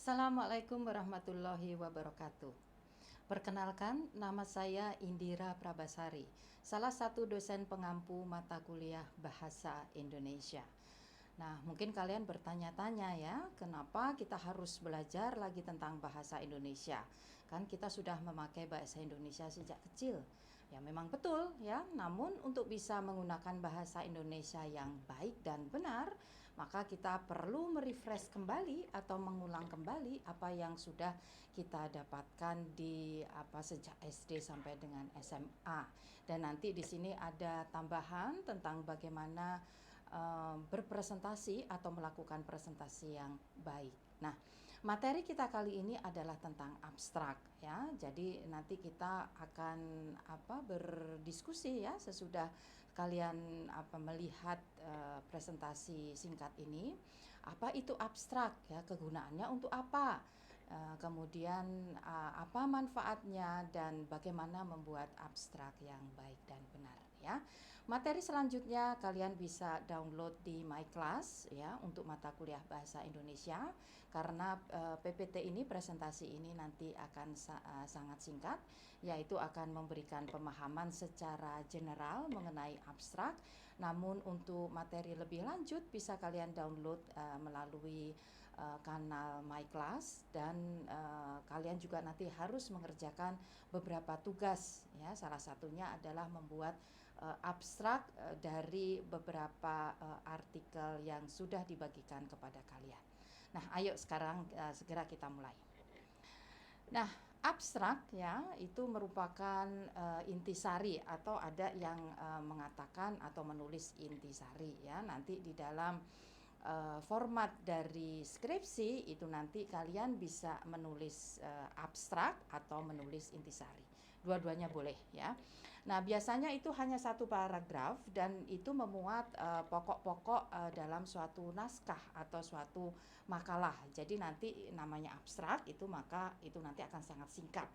Assalamualaikum warahmatullahi wabarakatuh. Perkenalkan, nama saya Indira Prabasari, salah satu dosen pengampu mata kuliah Bahasa Indonesia. Nah, mungkin kalian bertanya-tanya ya, kenapa kita harus belajar lagi tentang bahasa Indonesia? Kan kita sudah memakai bahasa Indonesia sejak kecil. Ya memang betul ya, namun untuk bisa menggunakan bahasa Indonesia yang baik dan benar, maka kita perlu merefresh kembali atau mengulang kembali apa yang sudah kita dapatkan di sejak SD sampai dengan SMA. Dan nanti di sini ada tambahan tentang bagaimana berpresentasi atau melakukan presentasi yang baik. Nah, materi kita kali ini adalah tentang abstrak ya. Jadi nanti kita akan berdiskusi ya sesudah kalian melihat presentasi singkat ini. Apa itu abstrak ya? Kegunaannya untuk apa? Kemudian apa manfaatnya dan bagaimana membuat abstrak yang baik dan benar ya. Materi selanjutnya kalian bisa download di My Class ya untuk mata kuliah bahasa Indonesia, karena PPT ini, presentasi ini nanti akan sangat singkat, yaitu akan memberikan pemahaman secara general mengenai abstrak. Namun untuk materi lebih lanjut bisa kalian download melalui kanal My Class, dan kalian juga nanti harus mengerjakan beberapa tugas ya. Salah satunya adalah membuat abstrak dari beberapa artikel yang sudah dibagikan kepada kalian. Nah, ayo sekarang segera kita mulai. Nah, abstrak ya itu merupakan intisari, atau ada yang mengatakan atau menulis intisari ya. Nanti di dalam format dari skripsi itu nanti kalian bisa menulis abstrak atau menulis intisari. Dua-duanya boleh ya. Nah, biasanya itu hanya satu paragraf dan itu memuat pokok-pokok dalam suatu naskah atau suatu makalah. Jadi nanti namanya abstrak itu, maka itu nanti akan sangat singkat.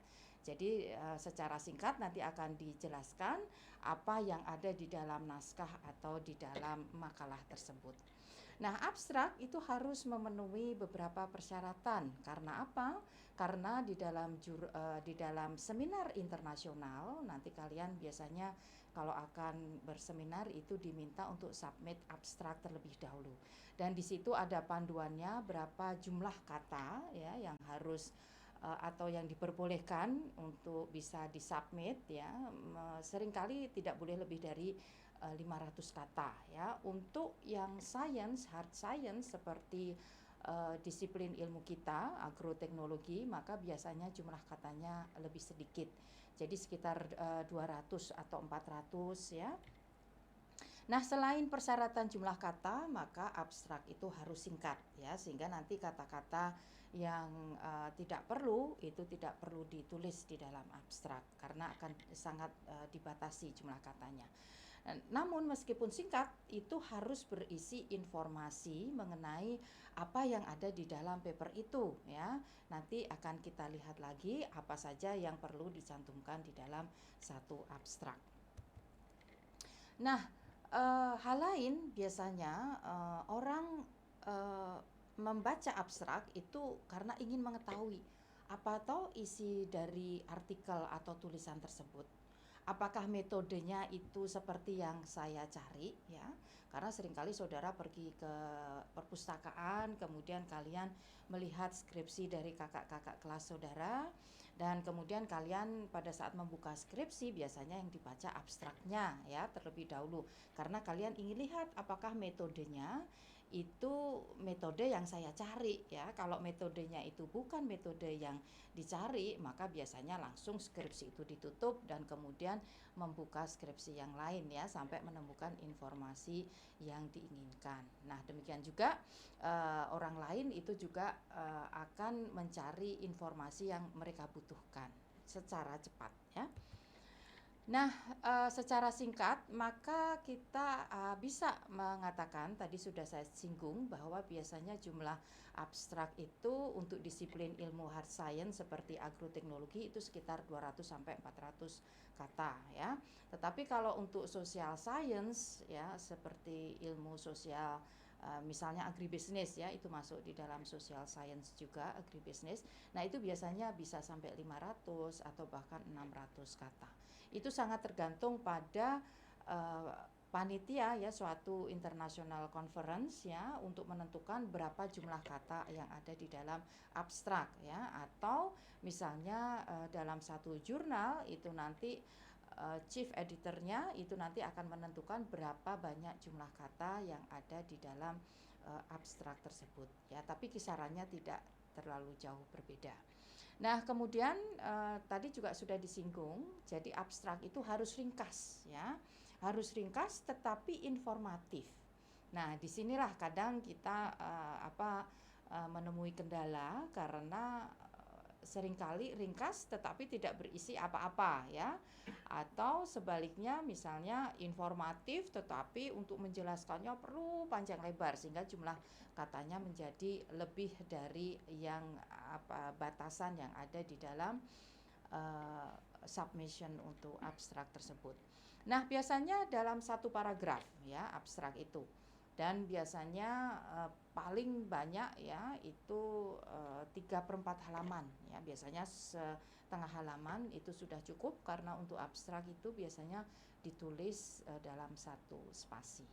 Jadi secara singkat nanti akan dijelaskan apa yang ada di dalam naskah atau di dalam makalah tersebut. Nah, abstrak itu harus memenuhi beberapa persyaratan. Karena apa? Karena di dalam seminar internasional nanti kalian biasanya kalau akan berseminar itu diminta untuk submit abstrak terlebih dahulu. Dan di situ ada panduannya berapa jumlah kata ya yang harus atau yang diperbolehkan untuk bisa disubmit ya. Seringkali tidak boleh lebih dari 500 kata ya. Untuk yang science, hard science seperti disiplin ilmu kita, agroteknologi, maka biasanya jumlah katanya lebih sedikit. Jadi sekitar 200 atau 400 ya. Nah, selain persyaratan jumlah kata, maka abstrak itu harus singkat ya, sehingga nanti kata-kata yang tidak perlu itu tidak perlu ditulis di dalam abstrak karena akan sangat dibatasi jumlah katanya. Namun meskipun singkat, itu harus berisi informasi mengenai apa yang ada di dalam paper itu ya. Nanti akan kita lihat lagi apa saja yang perlu dicantumkan di dalam satu abstrak. Nah, hal lain biasanya orang membaca abstrak itu karena ingin mengetahui apa toh isi dari artikel atau tulisan tersebut. Apakah metodenya itu seperti yang saya cari ya? Karena seringkali saudara pergi ke perpustakaan, kemudian kalian melihat skripsi dari kakak-kakak kelas saudara, dan kemudian kalian pada saat membuka skripsi biasanya yang dibaca abstraknya ya terlebih dahulu, karena kalian ingin lihat apakah metodenya itu metode yang saya cari ya. Kalau metodenya itu bukan metode yang dicari, maka biasanya langsung skripsi itu ditutup dan kemudian membuka skripsi yang lain ya sampai menemukan informasi yang diinginkan. Nah, demikian juga orang lain itu juga akan mencari informasi yang mereka butuhkan secara cepat ya. Nah, secara singkat maka kita bisa mengatakan, tadi sudah saya singgung bahwa biasanya jumlah abstrak itu untuk disiplin ilmu hard science seperti agroteknologi itu sekitar 200 sampai 400 kata ya. Tetapi kalau untuk social science ya seperti ilmu sosial misalnya agribisnis ya, itu masuk di dalam social science juga agribisnis. Nah, itu biasanya bisa sampai 500 atau bahkan 600 kata. Itu sangat tergantung pada panitia ya, suatu international conference ya, untuk menentukan berapa jumlah kata yang ada di dalam abstrak ya, atau misalnya dalam satu jurnal itu nanti chief editornya itu nanti akan menentukan berapa banyak jumlah kata yang ada di dalam abstrak tersebut ya, tapi kisarannya tidak terlalu jauh berbeda. Nah, kemudian tadi juga sudah disinggung, jadi abstrak itu harus ringkas ya, harus ringkas tetapi informatif. Nah, disinilah kadang kita menemui kendala karena seringkali ringkas tetapi tidak berisi apa-apa ya, atau sebaliknya misalnya informatif tetapi untuk menjelaskannya perlu panjang lebar sehingga jumlah katanya menjadi lebih dari yang batasan yang ada di dalam submission untuk abstrak tersebut. Nah, biasanya dalam satu paragraf ya abstrak itu, dan biasanya paling banyak ya itu 3/4 halaman ya, biasanya setengah halaman itu sudah cukup karena untuk abstrak itu biasanya ditulis dalam satu spasi.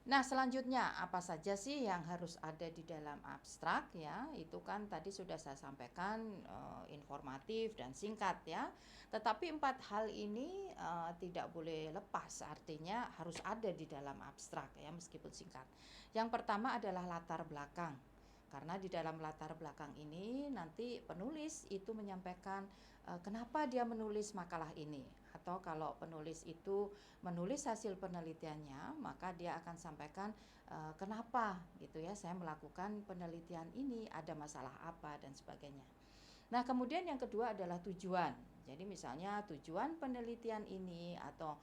Nah, selanjutnya apa saja sih yang harus ada di dalam abstrak ya? Itu kan tadi sudah saya sampaikan informatif dan singkat ya. Tetapi 4 hal ini tidak boleh lepas, artinya harus ada di dalam abstrak ya meskipun singkat. Yang pertama adalah latar belakang. Karena di dalam latar belakang ini nanti penulis itu menyampaikan kenapa dia menulis makalah ini, atau kalau penulis itu menulis hasil penelitiannya, maka dia akan sampaikan kenapa gitu ya saya melakukan penelitian ini, ada masalah apa dan sebagainya. Nah, kemudian yang kedua adalah tujuan. Jadi misalnya tujuan penelitian ini atau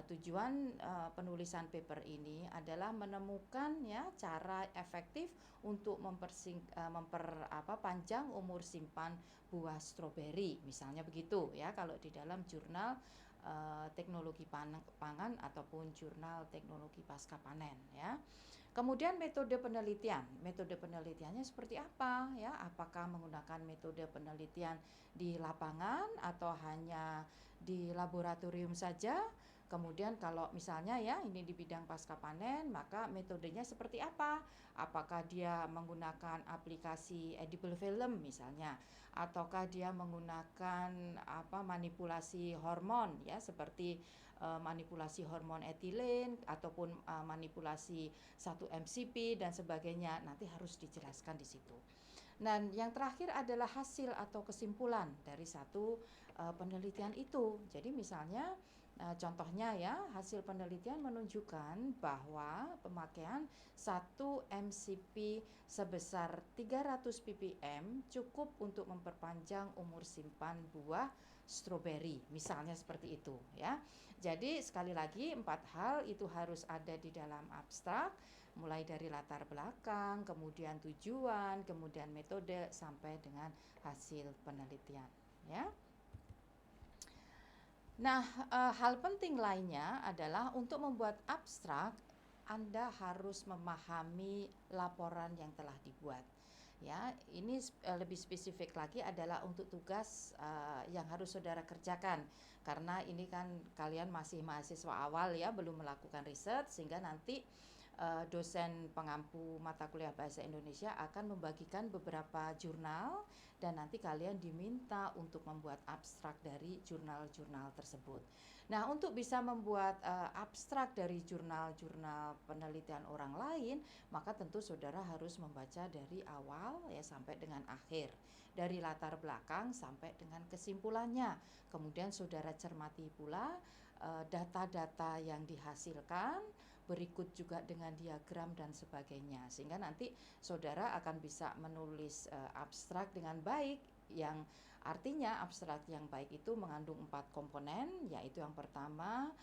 tujuan penulisan paper ini adalah menemukan ya cara efektif untuk memperpanjang umur simpan buah stroberi, misalnya begitu ya, kalau di dalam jurnal teknologi pangan ataupun jurnal teknologi pasca panen ya. Kemudian metode penelitian. Metode penelitiannya seperti apa ya? Apakah menggunakan metode penelitian di lapangan atau hanya di laboratorium saja? Kemudian kalau misalnya ya ini di bidang pasca panen, maka metodenya seperti apa? Apakah dia menggunakan aplikasi edible film misalnya, ataukah dia menggunakan manipulasi hormon ya, seperti manipulasi hormon etilen ataupun manipulasi 1-MCP dan sebagainya, nanti harus dijelaskan di situ. Dan yang terakhir adalah hasil atau kesimpulan dari satu penelitian itu. Jadi misalnya contohnya ya, hasil penelitian menunjukkan bahwa pemakaian 1-MCP sebesar 300 ppm cukup untuk memperpanjang umur simpan buah stroberi, misalnya seperti itu ya. Jadi sekali lagi 4 hal itu harus ada di dalam abstrak, mulai dari latar belakang, kemudian tujuan, kemudian metode, sampai dengan hasil penelitian ya. Nah, hal penting lainnya adalah untuk membuat abstrak Anda harus memahami laporan yang telah dibuat. Ya, ini lebih spesifik lagi adalah untuk tugas yang harus saudara kerjakan, karena ini kan kalian masih mahasiswa awal ya, belum melakukan riset, sehingga nanti dosen pengampu mata kuliah bahasa Indonesia akan membagikan beberapa jurnal dan nanti kalian diminta untuk membuat abstrak dari jurnal-jurnal tersebut. Nah, untuk bisa membuat abstrak dari jurnal-jurnal penelitian orang lain, maka tentu saudara harus membaca dari awal ya sampai dengan akhir, dari latar belakang sampai dengan kesimpulannya. Kemudian saudara cermati pula data-data yang dihasilkan, berikut juga dengan diagram dan sebagainya, sehingga nanti saudara akan bisa menulis abstrak dengan baik, yang artinya abstrak yang baik itu mengandung 4 komponen, yaitu yang pertama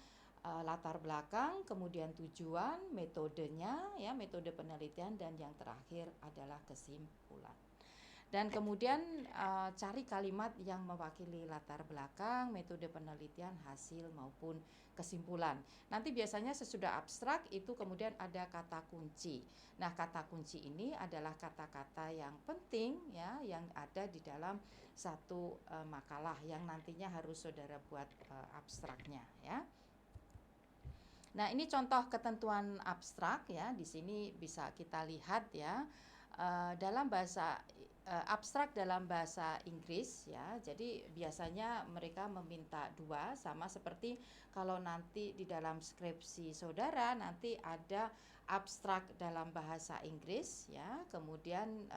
latar belakang, kemudian tujuan, metodenya ya, metode penelitian, dan yang terakhir adalah kesimpulan. Dan kemudian cari kalimat yang mewakili latar belakang, metode penelitian, hasil maupun kesimpulan. Nanti biasanya sesudah abstrak itu kemudian ada kata kunci. Nah, kata kunci ini adalah kata-kata yang penting ya, yang ada di dalam satu makalah yang nantinya harus saudara buat abstraknya ya. Nah, ini contoh ketentuan abstrak ya. Di sini bisa kita lihat ya, dalam bahasa abstrak dalam bahasa Inggris ya. Jadi biasanya mereka meminta dua, sama seperti kalau nanti di dalam skripsi saudara nanti ada abstrak dalam bahasa Inggris ya. Kemudian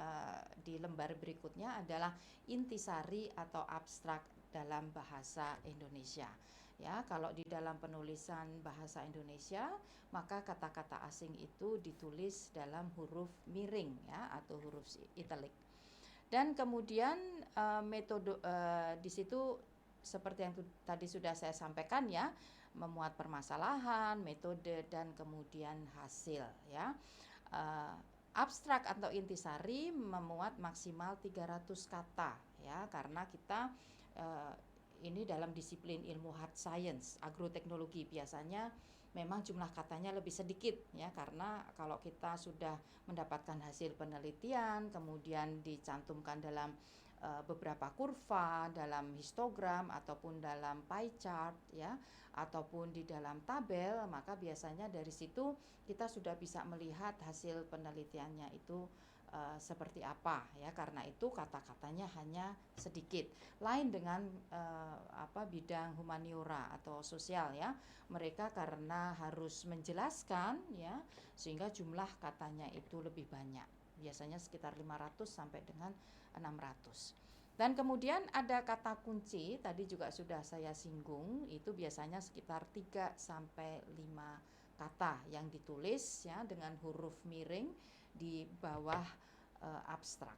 di lembar berikutnya adalah intisari atau abstrak dalam bahasa Indonesia. Ya, kalau di dalam penulisan bahasa Indonesia, maka kata-kata asing itu ditulis dalam huruf miring ya, atau huruf italic. Dan kemudian metode di situ seperti yang tadi sudah saya sampaikan ya, memuat permasalahan, metode, dan kemudian hasil ya. Abstrak atau intisari memuat maksimal 300 kata ya, karena kita ini dalam disiplin ilmu hard science, agroteknologi, biasanya memang jumlah katanya lebih sedikit ya, karena kalau kita sudah mendapatkan hasil penelitian kemudian dicantumkan dalam beberapa kurva, dalam histogram ataupun dalam pie chart ya, ataupun di dalam tabel, maka biasanya dari situ kita sudah bisa melihat hasil penelitiannya itu seperti apa ya, karena itu kata-katanya hanya sedikit. Lain dengan bidang humaniora atau sosial ya, mereka karena harus menjelaskan ya, sehingga jumlah katanya itu lebih banyak, biasanya sekitar 500 sampai dengan 600. Dan kemudian ada kata kunci, tadi juga sudah saya singgung, itu biasanya sekitar 3 sampai 5 kata yang ditulis ya dengan huruf miring di bawah abstrak.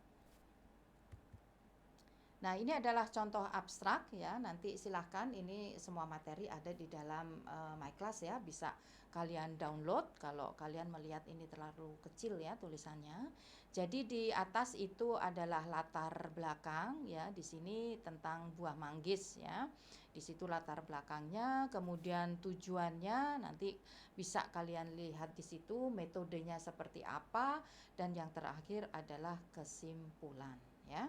Nah, ini adalah contoh abstrak ya. Nanti silahkan, ini semua materi ada di dalam My Class ya. Bisa kalian download kalau kalian melihat ini terlalu kecil ya tulisannya. Jadi di atas itu adalah latar belakang ya. Di sini tentang buah manggis ya. Di situ latar belakangnya, kemudian tujuannya nanti bisa kalian lihat di situ, metodenya seperti apa, dan yang terakhir adalah kesimpulan ya.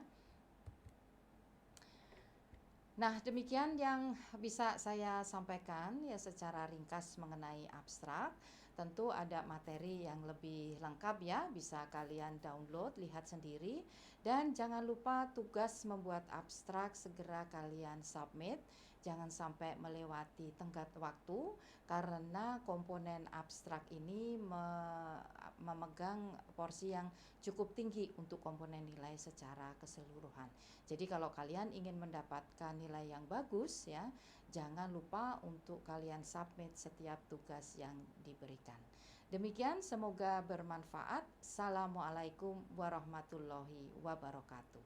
Nah, demikian yang bisa saya sampaikan ya secara ringkas mengenai abstrak. Tentu ada materi yang lebih lengkap ya, bisa kalian download, lihat sendiri. Dan jangan lupa tugas membuat abstrak segera kalian submit. Jangan sampai melewati tenggat waktu, karena komponen abstrak ini memegang porsi yang cukup tinggi untuk komponen nilai secara keseluruhan. Jadi kalau kalian ingin mendapatkan nilai yang bagus ya, jangan lupa untuk kalian submit setiap tugas yang diberikan. Demikian, semoga bermanfaat. Assalamualaikum warahmatullahi wabarakatuh.